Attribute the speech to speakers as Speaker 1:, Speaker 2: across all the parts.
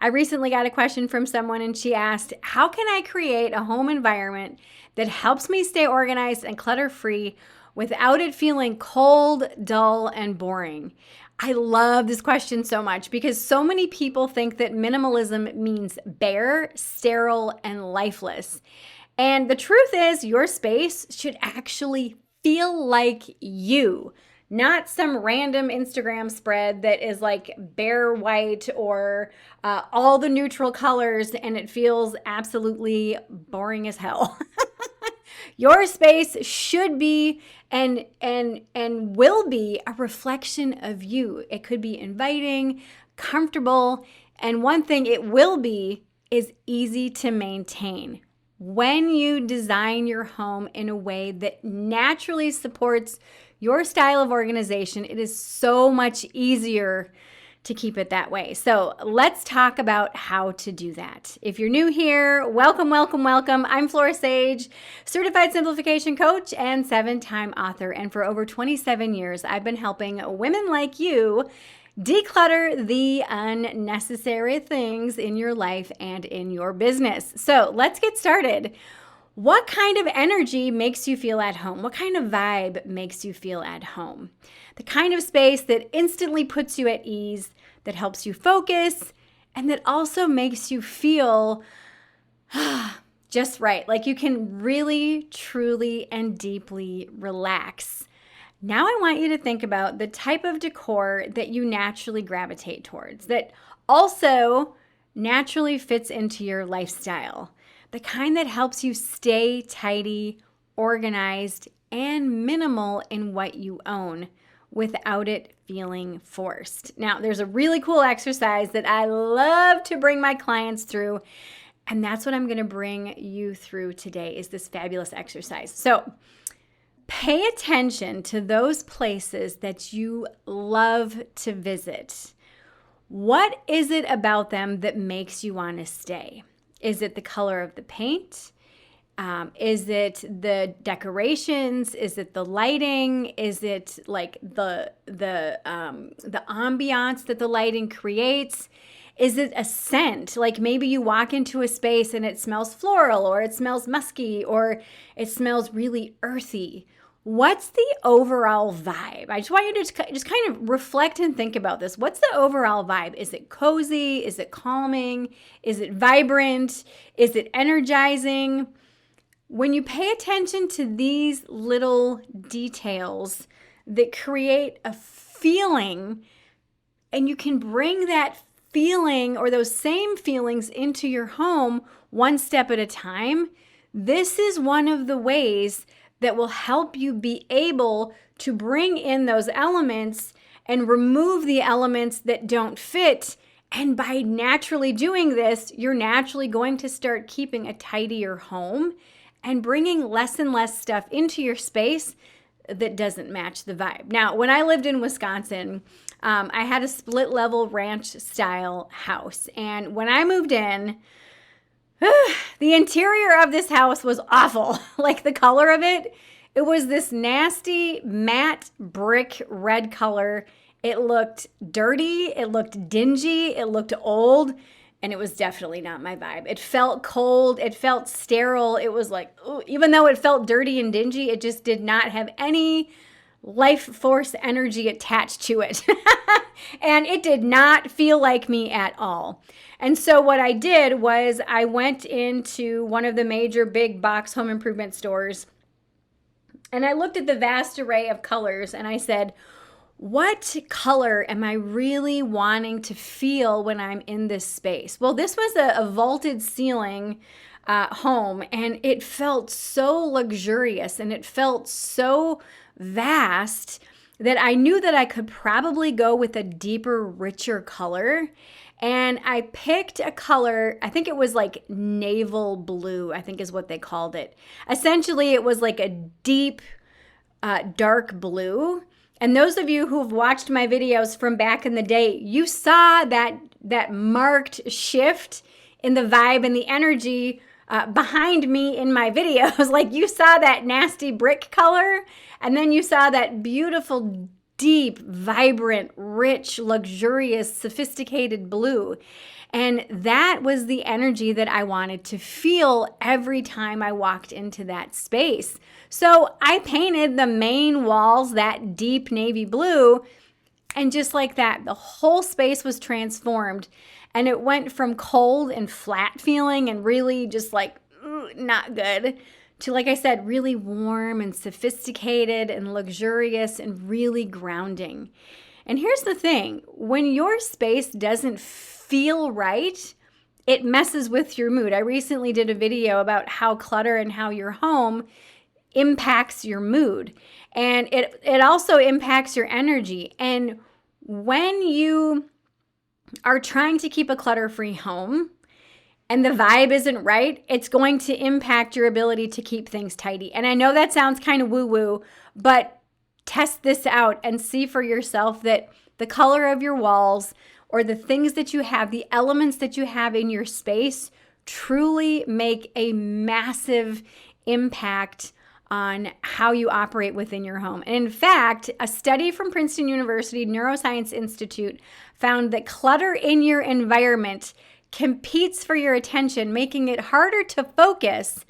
Speaker 1: I recently got a question from someone and she asked, how can I create a home environment that helps me stay organized and clutter-free without it feeling cold, dull, and boring? I love this question so much because so many people think that minimalism means bare, sterile, and lifeless. And the truth is, your space should actually feel like you, not some random Instagram spread that is like bare white or all the neutral colors and it feels absolutely boring as hell. Your space should be and will be a reflection of you. It could be inviting, comfortable, and one thing it will be is easy to maintain. When you design your home in a way that naturally supports your style of organization, it is so much easier to keep it that way. So let's talk about how to do that. If you're new here, welcome, welcome, welcome. I'm Flora Sage, certified simplification coach and 7-time author. And for over 27 years, I've been helping women like you declutter the unnecessary things in your life and in your business. So let's get started. What kind of energy makes you feel at home? What kind of vibe makes you feel at home? The kind of space that instantly puts you at ease, that helps you focus, and that also makes you feel just right. Like you can really, truly, and deeply relax. Now I want you to think about the type of decor that you naturally gravitate towards, that also naturally fits into your lifestyle. The kind that helps you stay tidy, organized, and minimal in what you own without it feeling forced. Now, there's a really cool exercise that I love to bring my clients through, and that's what I'm going to bring you through today is this fabulous exercise. So, pay attention to those places that you love to visit. What is it about them that makes you want to stay? Is it the color of the paint? Is it the decorations? Is it the lighting? Is it like the ambiance that the lighting creates? Is it a scent? Like maybe you walk into a space and it smells floral or it smells musky or it smells really earthy. What's the overall vibe? I just want you to just kind of reflect and think about this. What's the overall vibe? Is it cozy? Is it calming? Is it vibrant? Is it energizing? When you pay attention to these little details that create a feeling, and you can bring that feeling or those same feelings into your home one step at a time, this is one of the ways that will help you be able to bring in those elements and remove the elements that don't fit. And by naturally doing this, you're naturally going to start keeping a tidier home and bringing less and less stuff into your space that doesn't match the vibe. Now, when I lived in Wisconsin, I had a split level ranch style house. And when I moved in, the interior of this house was awful. Like the color of it, it was this nasty matte brick red color. It looked dirty, it looked dingy, it looked old, and it was definitely not my vibe. It felt cold, it felt sterile. It was like, ooh, even though it felt dirty and dingy, it just did not have any life force energy attached to it. And it did not feel like me at all. And so what I did was I went into one of the major big box home improvement stores and I looked at the vast array of colors and I said, what color am I really wanting to feel when I'm in this space? Well, this was a vaulted ceiling home, and it felt so luxurious and it felt so vast that I knew that I could probably go with a deeper, richer color. And I picked a color, I think it was like navel blue, I think is what they called it. Essentially, it was like a deep, dark blue. And those of you who've watched my videos from back in the day, you saw that marked shift in the vibe and the energy behind me in my videos. Like you saw that nasty brick color, and then you saw that beautiful, deep, vibrant, rich, luxurious, sophisticated blue. And that was the energy that I wanted to feel every time I walked into that space. So I painted the main walls that deep navy blue. And just like that, the whole space was transformed. And it went from cold and flat feeling and really just like not good to, like I said, really warm and sophisticated and luxurious and really grounding. And here's the thing, when your space doesn't feel right, it messes with your mood. I recently did a video about how clutter and how your home impacts your mood. And it also impacts your energy. And when you are trying to keep a clutter-free home and the vibe isn't right, it's going to impact your ability to keep things tidy. And I know that sounds kind of woo-woo, but test this out and see for yourself that the color of your walls or the things that you have, the elements that you have in your space truly make a massive impact on how you operate within your home. And in fact, a study from Princeton University Neuroscience Institute found that clutter in your environment competes for your attention, making it harder to focus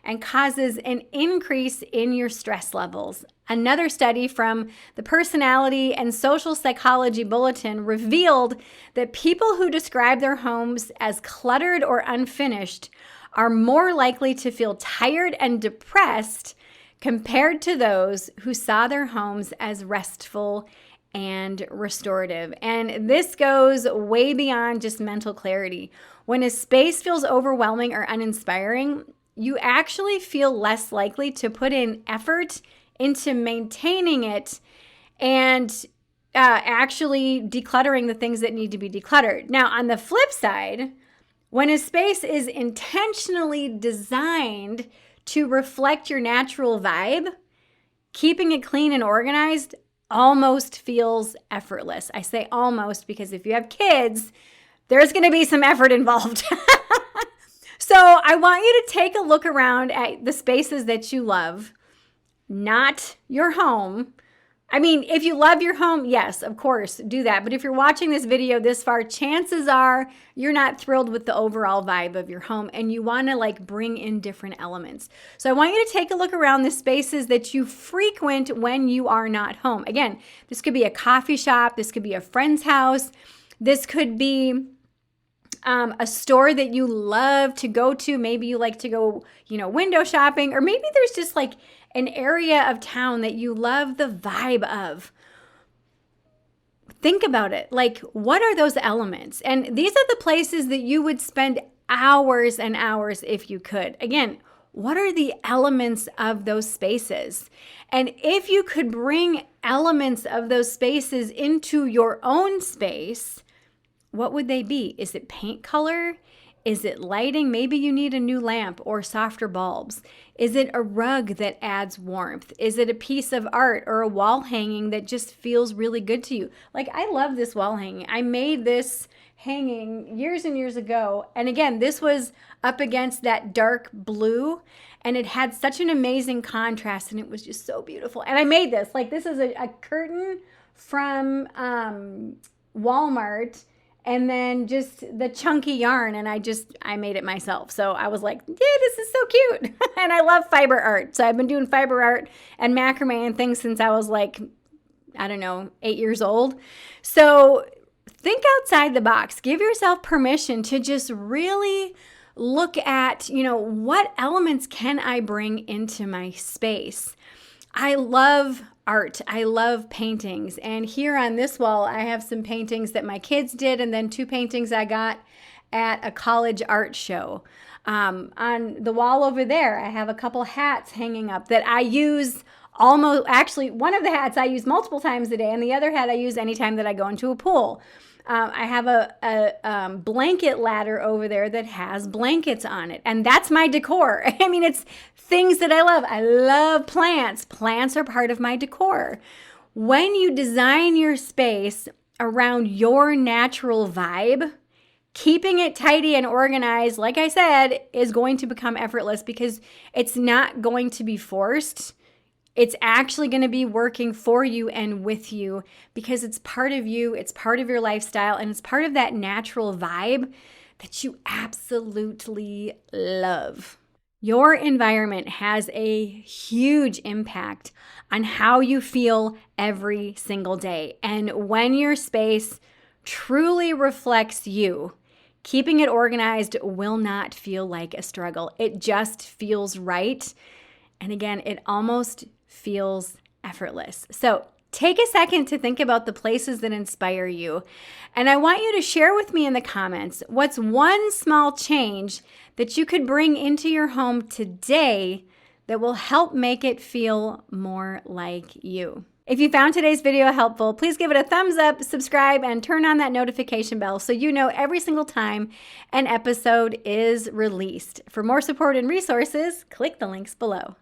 Speaker 1: and causes an increase in your stress levels. Another study from the Personality and Social Psychology Bulletin revealed that people who describe their homes as cluttered or unfinished are more likely to feel tired and depressed compared to those who saw their homes as restful and restorative. And this goes way beyond just mental clarity. When a space feels overwhelming or uninspiring, you actually feel less likely to put in effort into maintaining it and actually decluttering the things that need to be decluttered. Now, on the flip side, when a space is intentionally designed to reflect your natural vibe, keeping it clean and organized almost feels effortless. I say almost because if you have kids, there's going to be some effort involved. So I want you to take a look around at the spaces that you love, not your home. I mean, if you love your home, yes, of course, do that. But if you're watching this video this far, chances are you're not thrilled with the overall vibe of your home and you want to like bring in different elements. So I want you to take a look around the spaces that you frequent when you are not home. Again, this could be a coffee shop. This could be a friend's house. This could be a store that you love to go to. Maybe you like to go, window shopping, or maybe there's just like an area of town that you love the vibe of. Think about it. Like, what are those elements? And these are the places that you would spend hours and hours if you could. Again, what are the elements of those spaces? And if you could bring elements of those spaces into your own space, what would they be? Is it paint color? Is it lighting? Maybe you need a new lamp or softer bulbs. Is it a rug that adds warmth? Is it a piece of art or a wall hanging that just feels really good to you? Like, I love this wall hanging. I made this hanging years and years ago. And again, this was up against that dark blue and it had such an amazing contrast and it was just so beautiful. And I made this. Like, this is a curtain from Walmart. And then just the chunky yarn, and I made it myself. So I was like, yeah, this is so cute. And I love fiber art. So I've been doing fiber art and macrame and things since I was like, 8 years old. So think outside the box. Give yourself permission to just really look at, what elements can I bring into my space? I love art. I love paintings. And here on this wall, I have some paintings that my kids did and then 2 paintings I got at a college art show. On the wall over there, I have a couple hats hanging up that I use actually, one of the hats I use multiple times a day and the other hat I use anytime that I go into a pool. I have a blanket ladder over there that has blankets on it. And that's my decor. I mean, it's things that I love. I love plants. Plants are part of my decor. When you design your space around your natural vibe, keeping it tidy and organized, like I said, is going to become effortless because it's not going to be forced. It's actually going to be working for you and with you because it's part of you, it's part of your lifestyle, and it's part of that natural vibe that you absolutely love. Your environment has a huge impact on how you feel every single day. And when your space truly reflects you, keeping it organized will not feel like a struggle. It just feels right. And again, it almost feels effortless. So take a second to think about the places that inspire you. And I want you to share with me in the comments what's one small change that you could bring into your home today that will help make it feel more like you. If you found today's video helpful, please give it a thumbs up, subscribe, and turn on that notification bell so you know every single time an episode is released. For more support and resources, click the links below.